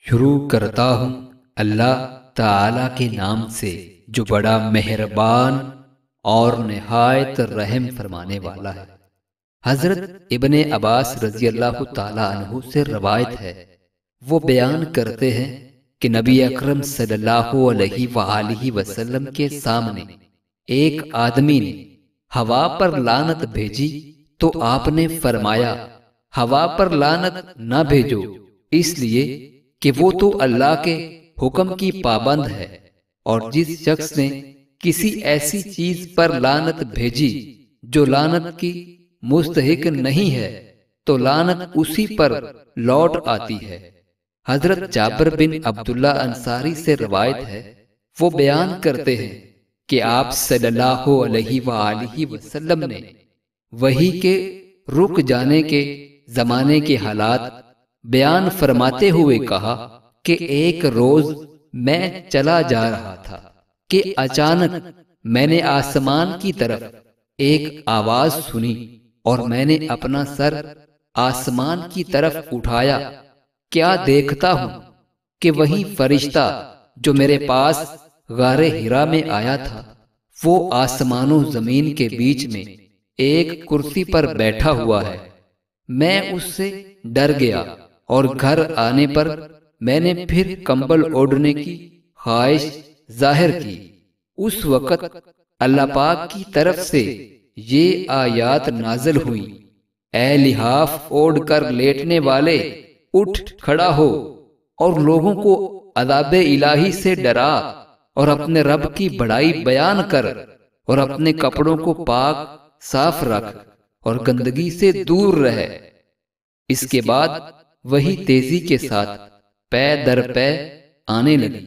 شروع کرتا ہوں اللہ تعالی کے نام سے جو بڑا مہربان اور نہایت رحم فرمانے والا ہے۔ حضرت ابن عباس رضی اللہ تعالی عنہ سے روایت ہے، وہ بیان کرتے ہیں کہ نبی اکرم صلی اللہ علیہ وآلہ وسلم کے سامنے ایک آدمی نے ہوا پر لعنت بھیجی تو آپ نے فرمایا، ہوا پر لعنت نہ بھیجو، اس لیے کہ وہ تو اللہ کے حکم کی پابند ہے، اور جس شخص نے کسی ایسی چیز پر لعنت بھیجی جو لعنت کی مستحق نہیں ہے تو لعنت اسی پر لوٹ آتی ہے۔ حضرت جابر بن عبداللہ انصاری سے روایت ہے، وہ بیان کرتے ہیں کہ آپ صلی اللہ علیہ وآلہ وسلم نے وحی کے رک جانے کے زمانے کے حالات بیان فرماتے ہوئے کہا کہ ایک روز میں چلا جا رہا تھا کہ اچانک میں نے آسمان کی طرف ایک آواز سنی اور میں نے اپنا سر آسمان کی طرف اٹھایا، کیا دیکھتا ہوں کہ وہی فرشتہ جو میرے پاس غار حرا میں آیا تھا وہ آسمان و زمین کے بیچ میں ایک کرسی پر بیٹھا ہوا ہے۔ میں اس سے ڈر گیا اور گھر آنے پر میں نے پھر کمبل اوڑھنے کی خواہش ظاہر کی۔ اس وقت اللہ پاک کی طرف سے یہ آیات نازل ہوئی، اے لحاف اوڑھ کر لیٹنے والے، اٹھ کھڑا ہو اور لوگوں کو عذاب الہی سے ڈرا، اور اپنے رب کی بڑائی بیان کر، اور اپنے کپڑوں کو پاک صاف رکھ اور گندگی سے دور رہ۔ اس کے بعد وہی تیزی کے ساتھ پے در پے آنے لگی۔